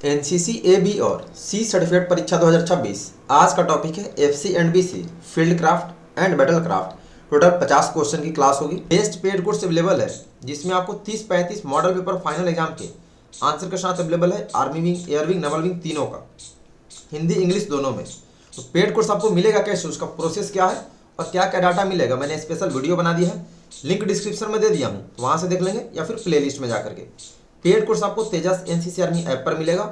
NCC A B और C certificate परीक्षा 2026। आज का टॉपिक है FC and BC field craft and battle craft. Total 50 question की क्लास होगी। बेस्ट पेड कोर्स अवेलेबल है जिसमें आपको 30-35 मॉडल पेपर फाइनल एग्जाम के आंसर के साथ अवेलेबल है। Army wing, air wing, naval wing तीनों का, हिंदी इंग्लिश दोनों में। तो पेड कोर्स आपको मिलेगा कैसे, उसका प्रोसेस क्या है और क्या क्या डाटा मिलेगा, मैंने स्पेशल वीडियो बना दिया है, लिंक डिस्क्रिप्शन में दे दिया हूँ, वहाँ से देख लेंगे या फिर प्ले लिस्ट में जा करके। पेड कोर्स आपको तेजस एनसीसी आर्मी ऐप पर मिलेगा,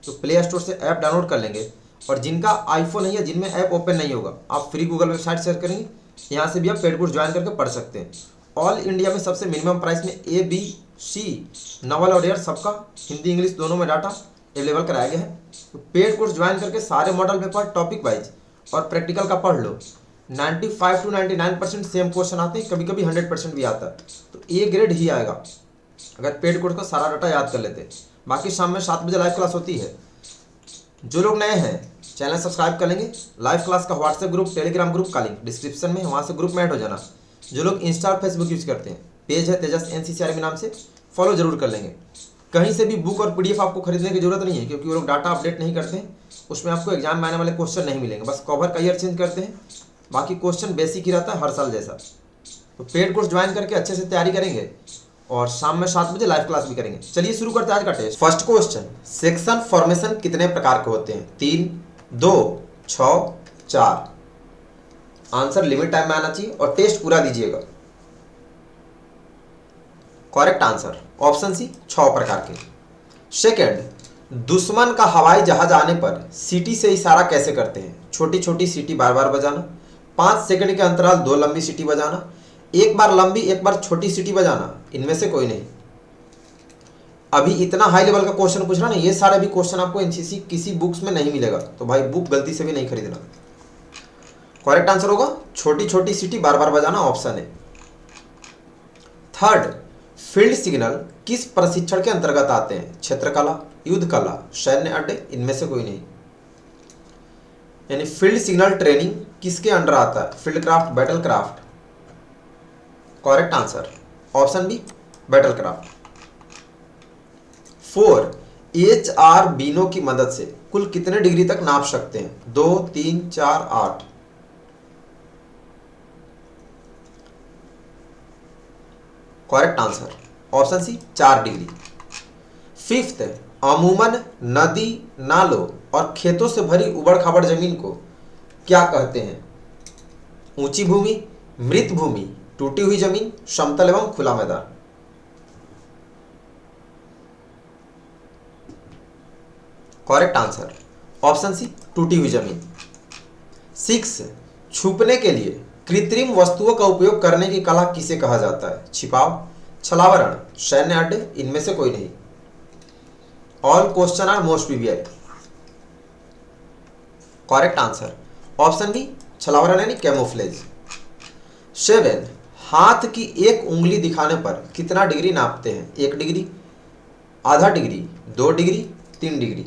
तो प्ले स्टोर से ऐप डाउनलोड कर लेंगे। और जिनका आईफोन है या जिनमें ऐप ओपन नहीं होगा, आप फ्री गूगल वेबसाइट सर्च करेंगे, यहाँ से भी आप पेड कोर्स ज्वाइन करके पढ़ सकते हैं। ऑल इंडिया में सबसे मिनिमम प्राइस में ए बी सी नवल और एयर सबका हिंदी इंग्लिश दोनों में डाटा अवेलेबल कराया गया है। तो पेड कोर्स ज्वाइन करके सारे मॉडल पेपर टॉपिक वाइज और प्रैक्टिकल का पढ़ लो। 95 to 99% सेम क्वेश्चन आते हैं, कभी कभी 100% भी आता है, तो ए ग्रेड ही आएगा अगर पेड कोर्स का सारा डाटा याद कर लेते हैं। बाकी शाम में 7 बजे लाइव क्लास होती है। जो लोग नए हैं चैनल सब्सक्राइब कर लेंगे। लाइव क्लास का व्हाट्सएप ग्रुप, टेलीग्राम ग्रुप का लिंक डिस्क्रिप्शन में है, वहाँ से ग्रुप में ऐड हो जाना। जो लोग इंस्टा और फेसबुक यूज करते हैं, पेज है तेजस एनसीसी आर्मी नाम से, फॉलो जरूर कर लेंगे। कहीं से भी बुक और पीडीएफ आपको खरीदने की जरूरत नहीं है, क्योंकि वो लोग डाटा अपडेट नहीं करते हैं, उसमें आपको एग्जाम में आने वाले क्वेश्चन नहीं मिलेंगे, बस कवर का ईयर चेंज करते हैं, बाकी क्वेश्चन बेसिक ही रहता है हर साल जैसा। तो पेड कोर्स ज्वाइन करके अच्छे से तैयारी करेंगे और शाम में 7 बजे लाइव क्लास भी करेंगे। चलिए शुरू करते हैं आज का test. First question, section formation कितने प्रकार के होते हैं? 3, 2, 6, 4। आंसर लिमिट टाइम में आना चाहिए और टेस्ट पूरा दीजिएगा। करेक्ट आंसर ऑप्शन सी, 6 प्रकार के। सेकेंड, दुश्मन का हवाई जहाज आने पर सीटी से इशारा कैसे करते हैं? छोटी छोटी सीटी बार बार बजाना, 5 सेकंड के अंतराल 2 लंबी सीटी बजाना, एक बार लंबी एक बार छोटी सीटी बजाना, इनमें से कोई नहीं। अभी इतना हाई लेवल का क्वेश्चन पूछ रहा ना, ये सारे भी क्वेश्चन आपको एनसीसी किसी बुक्स में नहीं मिलेगा, तो भाई बुक गलती से भी नहीं खरीदना। करेक्ट आंसर होगा छोटी छोटी सीटी बार बार बजाना, ऑप्शन है। थर्ड, फील्ड सिग्नल किस प्रशिक्षण के अंतर्गत आते हैं? क्षेत्र कला, युद्ध कला, सैन्य अड्डे, इनमें से कोई नहीं। यानी फील्ड सिग्नल ट्रेनिंग किसके अंडर आता है? Field craft, battle craft. Correct answer option B, battle craft. 4, HR bino की मदद से कुल कितने डिग्री तक नाप सकते हैं? 2, 3, 4, 8। Correct answer option C, 4 degree. Fifth, अमूमन नदी, नालों और खेतों से भरी उबड़ खाबड़ जमीन को क्या कहते हैं? ऊंची भूमि, मृत भूमि, टूटी हुई जमीन, समतल एवं खुला मैदान। करेक्ट आंसर ऑप्शन सी, टूटी हुई जमीन। 6, छुपने के लिए कृत्रिम वस्तुओं का उपयोग करने की कला किसे कहा जाता है? छिपाव, छलावरण, सैन्य अड्डे, इनमें से कोई नहीं। All question are most VVI. Correct answer option B, छलावरण यानी कैमोफ्लेज। 7, हाथ की एक उंगली दिखाने पर कितना डिग्री नापते हैं? 1 डिग्री, आधा degree, 2 degree, 3 degree.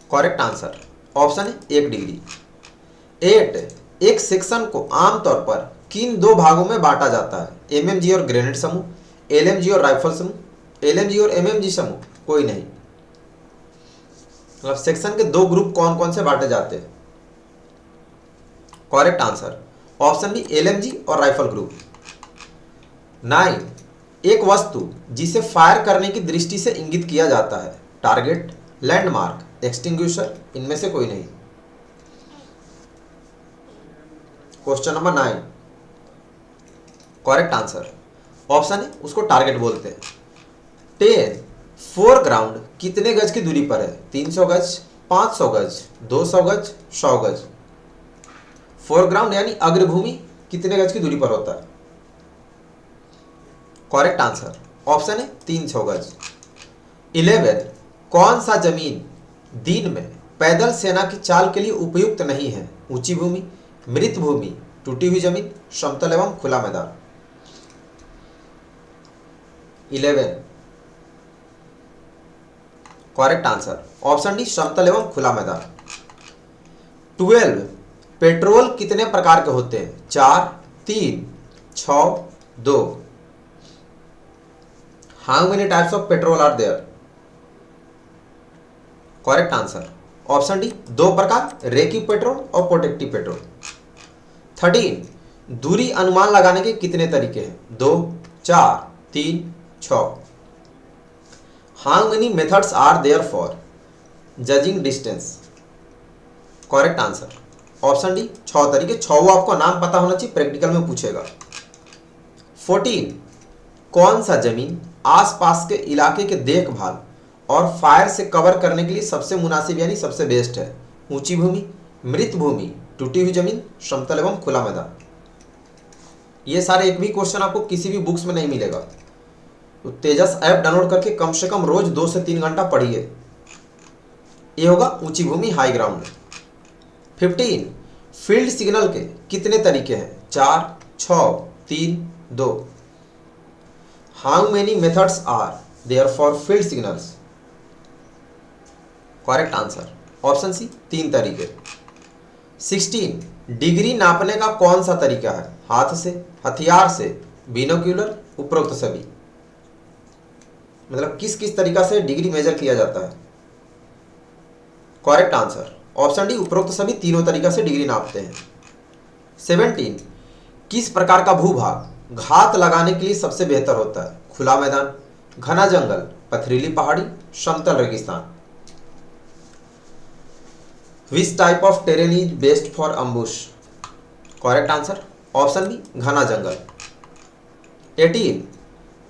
Correct answer option है 1 डिग्री। 8, एक सेक्शन को आमतौर पर किन 2 भागों में बांटा जाता है? एमएमजी और ग्रेनेड समूह, एलएमजी और राइफल समूह, एलएमजी और एमएमजी समूह, कोई नहीं। मतलब सेक्शन के 2 ग्रुप कौन कौन से बांटे जाते हैं? Correct answer option B, LMG और राइफल ग्रुप। 9, एक वस्तु जिसे फायर करने की दृष्टि से इंगित किया जाता है? टारगेट, लैंडमार्क, एक्सटिंग्विशर, इनमें से कोई नहीं। Question number 9, correct answer option है, उसको टारगेट बोलते हैं। 10, फोरग्राउंड कितने गज की दूरी पर है? 300 गज, 500 गज, 200 गज, 100 गज। फोरग्राउंड यानी अग्रभूमि कितने गज की दूरी पर होता है? करेक्ट आंसर ऑप्शन है 300 गज। 11, कौन सा जमीन दिन में पैदल सेना की चाल के लिए उपयुक्त नहीं है? ऊंची भूमि, मृत भूमि, टूटी हुई जमीन, समतल एवं खुला मैदान। 11 करेक्ट आंसर ऑप्शन डी, समतल एवं खुला मैदान। 12, पेट्रोल कितने प्रकार के होते हैं? 4, 3, 6, 2। How many types of patrol are there? Correct answer option D, 2 प्रकार, रेकी पेट्रोल और प्रोटेक्टिव पेट्रोल। 13, दूरी अनुमान लगाने के कितने तरीके हैं? 2, 4, 3, 6। How many methods are there for judging distance? Correct answer option D, 6 तरीके। 6 आपको नाम पता होना चाहिए, प्रैक्टिकल में पूछेगा। 14, कौन सा जमीन आसपास के इलाके के देखभाल और फायर से कवर करने के लिए सबसे मुनासिब यानी सबसे बेस्ट है? ऊंची भूमि, मृत भूमि, टूटी हुई जमीन, समतल एवं खुला मैदान। ये सारे एक भी क्वेश्चन आपको किसी भी बुक्स में नहीं मिलेगा, तो तेजस ऐप डाउनलोड करके कम से कम रोज 2 से 3 घंटा पढ़िए। ये होगा ऊंची भूमि, हाई ग्राउंड। 15, फील्ड सिग्नल के कितने तरीके हैं? 4, 6, 3, 2। How many methods are there for field signals? Correct answer option C, 3 तरीके। 16, डिग्री नापने का कौन सा तरीका है? हाथ से, हथियार से, बिनोक्यूलर, उपरोक्त सभी। मतलब किस किस तरीका से डिग्री मेजर किया जाता है? करेक्ट आंसर ऑप्शन डी, उपरोक्त सभी तीनों तरीका से डिग्री नापते हैं। 17, किस प्रकार का भूभाग घात लगाने के लिए सबसे बेहतर होता है? खुला मैदान, घना जंगल, पथरीली पहाड़ी, समतल रेगिस्तान। Which type of terrain is best for ambush? Correct answer option B, घना जंगल। 18,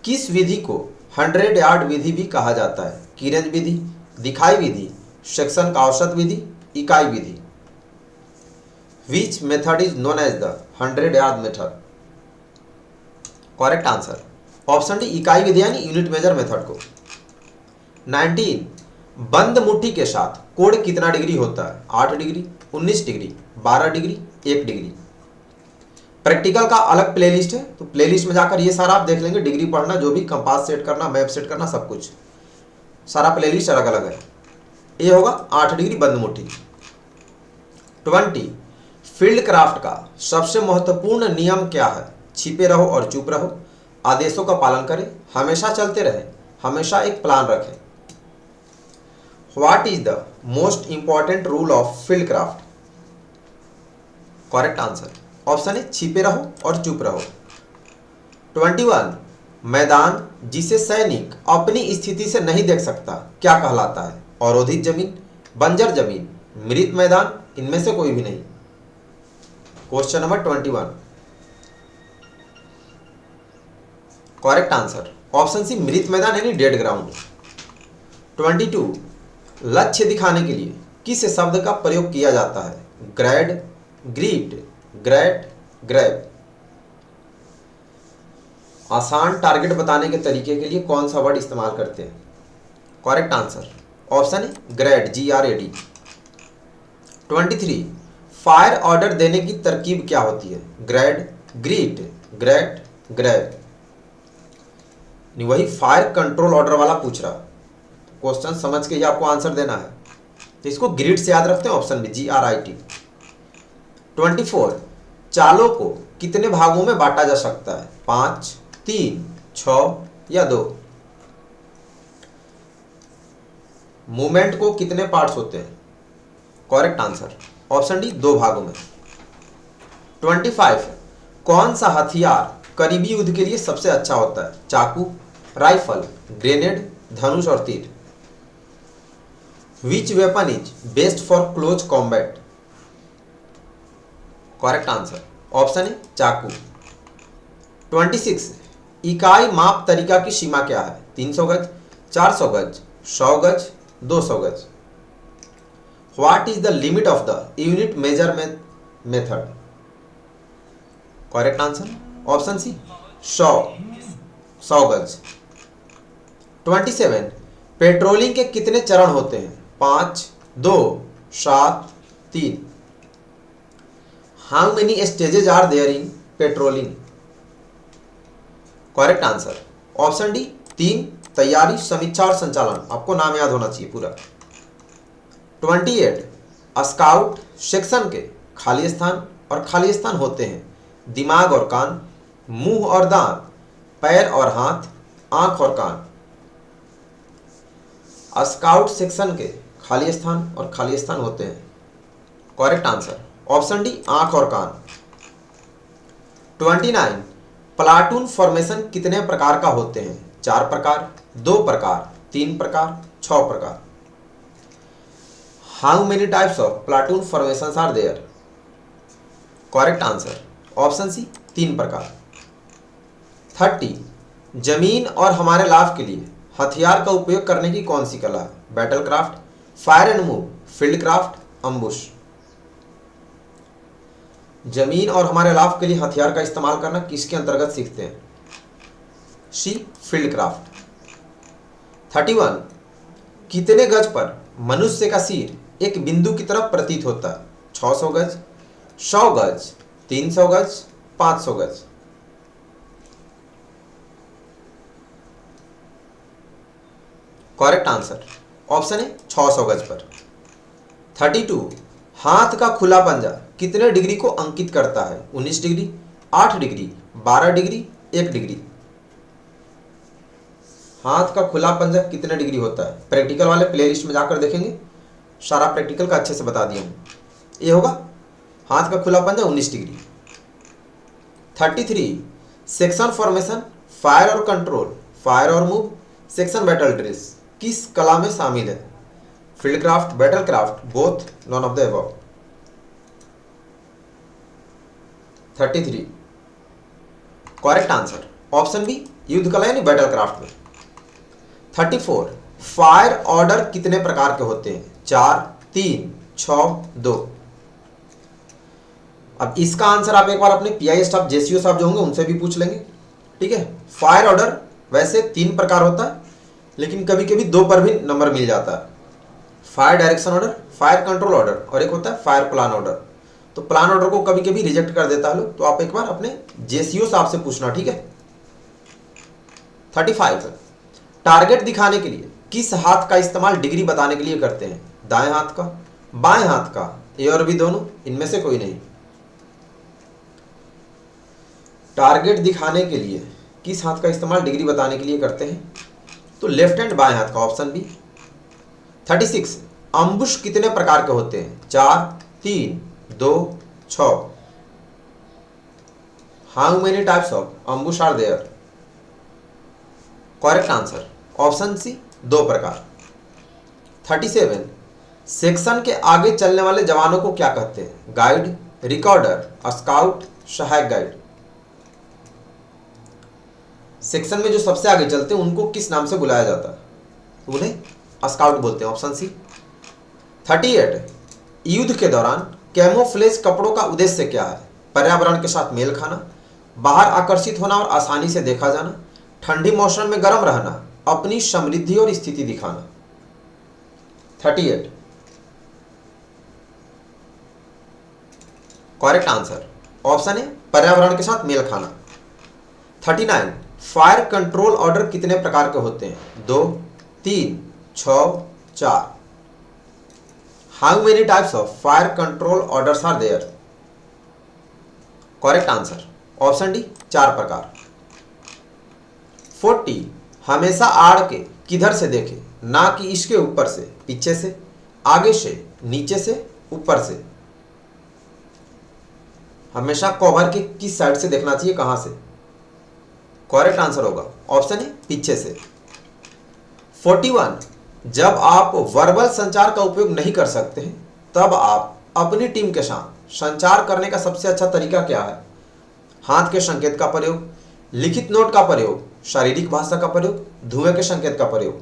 किस विधि को 100 यार्ड विधि भी कहा जाता है? कीरेंज विधि, दिखाई विधि, सेक्शन का औसत विधि, इकाई विधि। Which method is known as the 100 yard method? Correct answer option D, इकाई विधि यानी यूनिट मेजर मेथड को। 19, बंद मुट्ठी के साथ कोण कितना डिग्री होता है? 8 degree, 19 degree, 12 degree, 1 degree. Practical का अलग प्लेलिस्ट है, तो प्लेलिस्ट में जाकर ये सारा आप देख लेंगे। डिग्री पढ़ना, जो भी कंपास सेट करना, मैप सेट करना, सब कुछ सारा प्लेलिस्ट अलग अलग है। ये होगा 8 डिग्री बंद मुट्ठी। 20, फील्ड क्राफ्ट का सबसे महत्वपूर्ण नियम क्या है? छिपे रहो और चुप रहो, आदेशों का पालन करें, हमेशा चलते रहे, हमेशा एक प्लान रखें। What is the most important rule of field craft? Correct answer option है, छिपे रहो और चुप रहो। 21, मैदान जिसे सैनिक अपनी स्थिति से नहीं देख सकता क्या कहलाता है? अवरोधित जमीन, बंजर जमीन, मृत मैदान, इनमें से कोई भी नहीं। Question number 21, correct answer option C, मृत मैदान यानी डेड ग्राउंड। 22, लक्ष्य दिखाने के लिए किस शब्द का प्रयोग किया जाता है? ग्रैड, ग्रीप्ड, ग्रैट, ग्रैब। आसान टारगेट बताने के तरीके के लिए कौन सा वर्ड इस्तेमाल करते हैं? करेक्ट आंसर ऑप्शन है, ग्रैड, GRAD। 23, फायर ऑर्डर देने की तरकीब क्या होती है? ग्रैड, ग्रीट, ग्रैट, ग्रैब। वही फायर कंट्रोल ऑर्डर वाला पूछ रहा, क्वेश्चन समझ के ही आपको आंसर देना है, तो इसको ग्रिड से याद रखते हैं, ऑप्शन बी, GRIT। 24, चालों को कितने भागों में बांटा जा सकता है? 5, 3, 6 या 2। मूवमेंट को कितने पार्ट्स होते हैं? करेक्ट आंसर ऑप्शन डी, 2 भागों में। 25, कौन सा हथियार करीबी युद्ध के लिए सबसे अच्छा होता है? चाकू, राइफल, ग्रेनेड, धनुष और तीर। Which weapon is best for close combat? Correct answer option है, चाकू। 26, इकाई माप तरीका की सीमा क्या है? 300 गज, 400 गज, 100 गज, 200 गज। What is the limit of the unit measurement method? Correct answer option C, 100 गज। 27, पेट्रोलिंग के कितने चरण होते हैं? 5, 2, 7, 3। How many stages are there in patrolling? Correct answer option D, 3, तैयारी, समीक्षा और संचालन। आपको नाम याद होना चाहिए पूरा। 28, स्काउट सेक्शन के खाली स्थान और खाली स्थान होते हैं दिमाग और कान, मुंह और दांत, पैर और हाथ, आंख और कान। स्काउट सेक्शन के खाली स्थान और खाली स्थान होते हैं। करेक्ट आंसर ऑप्शन डी आंख और कान। 29 प्लाटून फॉर्मेशन कितने प्रकार का होते हैं? 4 प्रकार, 2 प्रकार, 3 प्रकार, 6 प्रकार। How many types of platoon formations are there? Correct answer option C 3 प्रकार। 30 जमीन और हमारे लाभ के लिए हथियार का उपयोग करने की कौन सी कला है? Battle craft, fire and move, field craft, ambush. जमीन और हमारे लाभ के लिए हथियार का इस्तेमाल करना किसके अंतर्गत सीखते हैं? सी फील्ड क्राफ्ट। 31 कितने गज पर मनुष्य का सिर एक बिंदु की तरफ प्रतीत होता है? 600 गज, 100 गज, 300 गज, 500 गज। करेक्ट आंसर ऑप्शन है 600 गज पर। 32 हाथ का खुला पंजा कितने डिग्री को अंकित करता है? 19 डिग्री, 8 डिग्री, 12 डिग्री, 1 डिग्री। हाथ का खुला पंजा कितने डिग्री होता है? प्रैक्टिकल वाले प्लेलिस्ट में जाकर देखेंगे, सारा प्रैक्टिकल का अच्छे से बता दिया हूँ। ये होगा हाथ का खुला पंजा 19 डिग्री। 33 सेक्शन फॉर्मेशन, फायर और कंट्रोल, फायर और मूव, सेक्शन बैटल ड्रेस किस कला में शामिल है? Field craft, battle craft, both, none of the above. 33 correct answer option B युद्ध कला यानी बैटल क्राफ्ट में। 34 फायर ऑर्डर कितने प्रकार के होते हैं? 4, 3, 6, 2। अब इसका आंसर आप एक बार अपने पीआई स्टाफ जेसीओ साहब जो होंगे उनसे भी पूछ लेंगे। ठीक है, फायर ऑर्डर वैसे 3 प्रकार होता है, लेकिन कभी कभी 2 पर भी नंबर मिल जाता है। Fire direction order, fire control order और एक होता है फायर प्लान ऑर्डर। तो प्लान ऑर्डर को कभी कभी रिजेक्ट कर देता है लोग, तो आप एक बार अपने जेसीओ साहब से पूछना। ठीक है। 35 टारगेट दिखाने के लिए किस हाथ का इस्तेमाल डिग्री बताने के लिए करते हैं? दाएं हाथ का, बाएं हाथ का, ए और बी दोनों, इनमें से कोई नहीं। टारगेट दिखाने के लिए किस हाथ का इस्तेमाल डिग्री बताने के लिए करते हैं? तो लेफ्ट हैंड, बाएं हाथ का, ऑप्शन बी। 36 अम्बुश कितने प्रकार के होते हैं? 4, 3, 2, 6। How many types of ambush are there? Correct answer option C 2 प्रकार। 37 सेक्शन के आगे चलने वाले जवानों को क्या कहते हैं? गाइड, रिकॉर्डर, स्काउट, सहायक गाइड। सेक्शन में जो सबसे आगे चलते हैं उनको किस नाम से बुलाया जाता है? उन्हें स्काउट बोलते हैं, ऑप्शन सी। 38 युद्ध के दौरान कैमोफ्लेज कपड़ों का उद्देश्य क्या है? पर्यावरण के साथ मेल खाना, बाहर आकर्षित होना और आसानी से देखा जाना, ठंडी मौसम में गर्म रहना, अपनी समृद्धि और स्थिति दिखाना। 38 करेक्ट आंसर ऑप्शन है पर्यावरण के साथ मेल खाना। 39 फायर कंट्रोल ऑर्डर कितने प्रकार के होते हैं? 2, 3, 6, 4। How many types of fire control orders are there? Correct answer option D 4 प्रकार। 40 हमेशा आड़ के किधर से देखे? ना कि इसके ऊपर से, पीछे से, आगे से, नीचे से, ऊपर से। हमेशा कवर के किस साइड से देखना चाहिए, कहां से? करेक्ट आंसर होगा ऑप्शन है पीछे से। 41 जब आप वर्बल संचार का उपयोग नहीं कर सकते हैं तब आप अपनी टीम के साथ संचार करने का सबसे अच्छा तरीका क्या है? हाथ के संकेत का प्रयोग, लिखित नोट का प्रयोग, शारीरिक भाषा का प्रयोग, धुएं के संकेत का प्रयोग।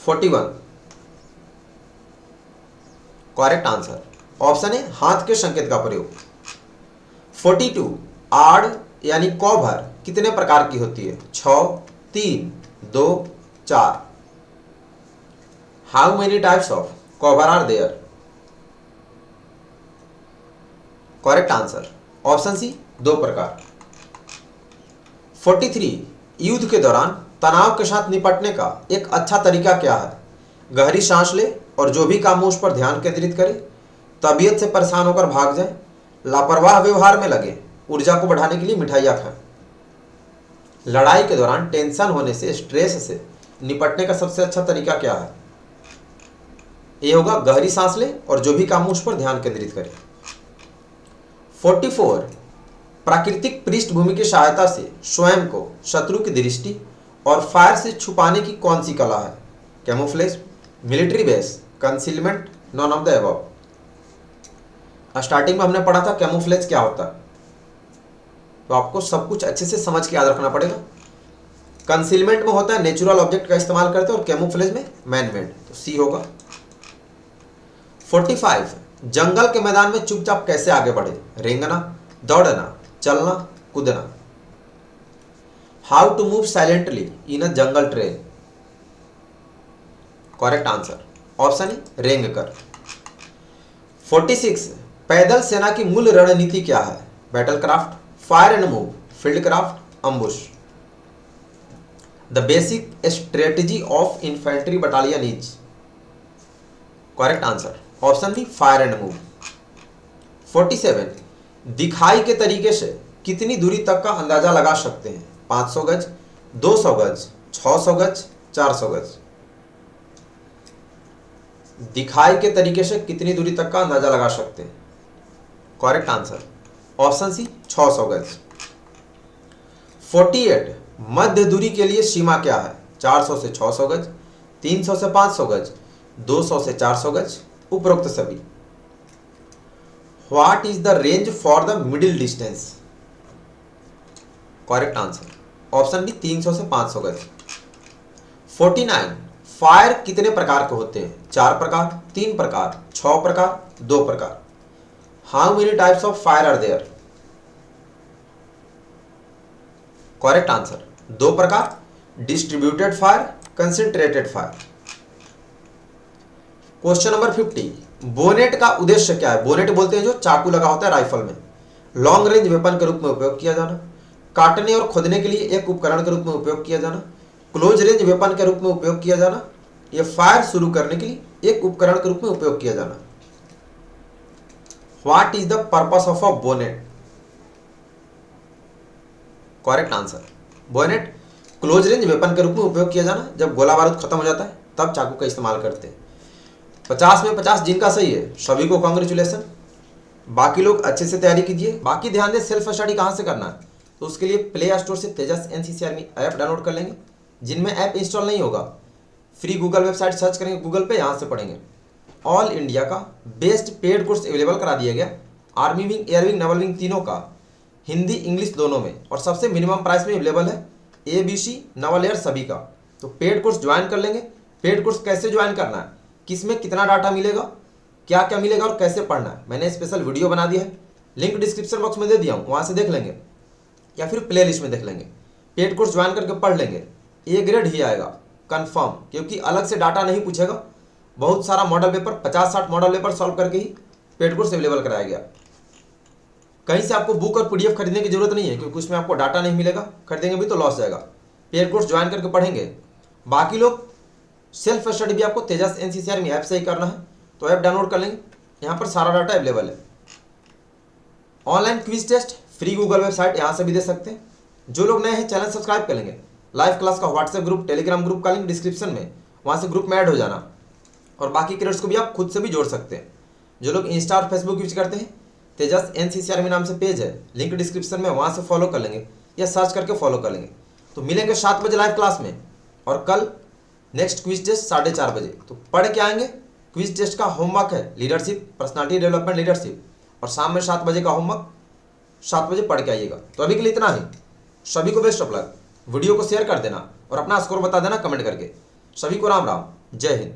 41 करेक्ट आंसर ऑप्शन है हाथ के संकेत का प्रयोग। 42 आड़ यानी कॉभर कितने प्रकार की होती है? 6, 3, 2, 4। How many types of cover are there? Correct answer option C 2 प्रकार। 43 युद्ध के दौरान तनाव के साथ निपटने का एक अच्छा तरीका क्या है? गहरी सांस ले और जो भी काम हो उस पर ध्यान केंद्रित करें, तबीयत से परेशान होकर भाग जाए, लापरवाह व्यवहार में लगे, ऊर्जा को बढ़ाने के लिए मिठाइयाँ खाएं। लड़ाई के दौरान टेंशन होने से, स्ट्रेस से निपटने का सबसे अच्छा तरीका क्या है? ये होगा गहरी सांस ले और जो भी काम हो उस पर ध्यान केंद्रित करें। 44 प्राकृतिक पृष्ठभूमि की सहायता से स्वयं को शत्रु की दृष्टि और फायर से छुपाने की कौन सी कला है? Camouflage, military base, concealment, non of the above. Starting में हमने पढ़ा था कैमोफ्लेज क्या होता है, तो आपको सब कुछ अच्छे से समझ के याद रखना पड़ेगा। कंसीलमेंट में होता है नेचुरल ऑब्जेक्ट का इस्तेमाल करते हैं और कैमोफ्लेज में मैन मेड, तो सी होगा। 45 जंगल के मैदान में चुपचाप कैसे आगे बढ़े? रेंगना, दौड़ना, चलना, कूदना। How to move silently in a jungle trail? Correct answer option A, रेंग कर। 46 पैदल सेना की मूल रणनीति क्या है? Battle craft, fire and move, field craft, ambush. The basic strategy of infantry battalion is? Correct answer option B, fire and move. 47 दिखाई के तरीके से कितनी दूरी तक का अंदाजा लगा सकते हैं? 500 गज, 200 गज, 600 गज, 400 गज। दिखाई के तरीके से कितनी दूरी तक का अंदाजा लगा सकते हैं? करेक्ट आंसर ऑप्शन सी, 600 गज। 48 मध्य दूरी के लिए सीमा क्या है? 400 से 600 गज, 300 से 500 गज, 200 से 400 गज, उपरोक्त सभी। What is the range for the middle distance? Correct answer option B, 300 से 500 गज। 49 फायर कितने प्रकार के होते हैं? 4 प्रकार, 3 प्रकार, 6 प्रकार, 2 प्रकार। How many types of fire are there? Correct answer 2 प्रकार, distributed fire, concentrated fire. Question number 50 bayonet का उद्देश्य क्या है? बोनेट बोलते हैं जो चाकू लगा होता है राइफल में। लॉन्ग रेंज वेपन के रूप में उपयोग किया जाना, काटने और खोदने के लिए एक उपकरण के रूप में उपयोग किया जाना, क्लोज रेंज वेपन के रूप में उपयोग किया जाना, यह फायर शुरू करने के लिए एक उपकरण के रूप में उपयोग किया जाना। What is the purpose of a bonnet? Correct answer bonnet close range weapon के रूप में उपयोग किया जाना, जब गोला बारूद खत्म हो जाता है तब चाकू का इस्तेमाल करते हैं। 50 में 50 जिनका सही है सभी को कांग्रेचुलेसन। बाकी लोग अच्छे से तैयारी कीजिए। बाकी ध्यान दें सेल्फ स्टडी कहाँ से करना है, तो उसके लिए प्ले स्टोर से तेजस एनसीसी आर्मी ऐप डाउनलोड कर लेंगे। जिनमें ऐप इंस्टॉल नहीं होगा फ्री गूगल वेबसाइट सर्च करेंगे गूगल पे, यहाँ से पढ़ेंगे। ऑल इंडिया का बेस्ट पेड कोर्स अवेलेबल करा दिया गया, army wing, air wing, naval wing तीनों का, हिंदी इंग्लिश दोनों में, और सबसे मिनिमम प्राइस में अवेलेबल है। ABC नवल एयर सभी का, तो पेड कोर्स ज्वाइन कर लेंगे। पेड कोर्स कैसे ज्वाइन करना है, किस में कितना डाटा मिलेगा, क्या क्या मिलेगा और कैसे पढ़ना है, मैंने स्पेशल वीडियो बना दिया है, लिंक डिस्क्रिप्शन बॉक्स में दे दिया हूँ, वहाँ से देख लेंगे या फिर प्ले लिस्ट में देख लेंगे। पेड कोर्स ज्वाइन करके पढ़ लेंगे, A ग्रेड ही आएगा कंफर्म, क्योंकि अलग से डाटा नहीं पूछेगा। बहुत सारा model paper 50-60 model paper solve करके ही पेड कोर्स अवेलेबल कराया गया। कहीं से आपको बुक और PDF खरीदने की जरूरत नहीं है, क्योंकि उसमें आपको डाटा नहीं मिलेगा, खरीदेंगे भी तो लॉस जाएगा। पेड कोर्स ज्वाइन करके पढ़ेंगे। बाकी लोग सेल्फ स्टडी भी आपको तेजस एनसीसी आर्मी ऐप से ही करना है, तो ऐप डाउनलोड कर लेंगे, यहाँ पर सारा डाटा अवेलेबल है। Online quiz test free Google website, यहाँ से भी दे सकते हैं। जो लोग नए हैं चैनल सब्सक्राइब कर लेंगे। लाइव क्लास का व्हाट्सएप ग्रुप, टेलीग्राम ग्रुप का लिंक डिस्क्रिप्शन में, वहाँ से ग्रुप में ऐड हो जाना, और बाकी क्रेडिट्स को भी आप खुद से भी जोड़ सकते हैं। जो लोग इंस्टा और फेसबुक यूज करते हैं, तेजस एनसीसी आर्मी नाम से पेज है, लिंक डिस्क्रिप्शन में, वहाँ से फॉलो कर लेंगे या सर्च करके फॉलो कर लेंगे। तो मिलेंगे 7 बजे लाइव क्लास में, और कल नेक्स्ट क्विज टेस्ट 4:30 बजे। तो पढ़ के आएंगे। क्विज टेस्ट का होमवर्क है लीडरशिप, पर्सनालिटी डेवलपमेंट, लीडरशिप, और शाम में 7 बजे का होमवर्क 7 बजे पढ़ के आइएगा। तो अभी के लिए इतना ही। सभी को बेस्ट ऑफ लक। वीडियो को शेयर कर देना और अपना स्कोर बता देना कमेंट करके। सभी को राम राम, जय हिंद।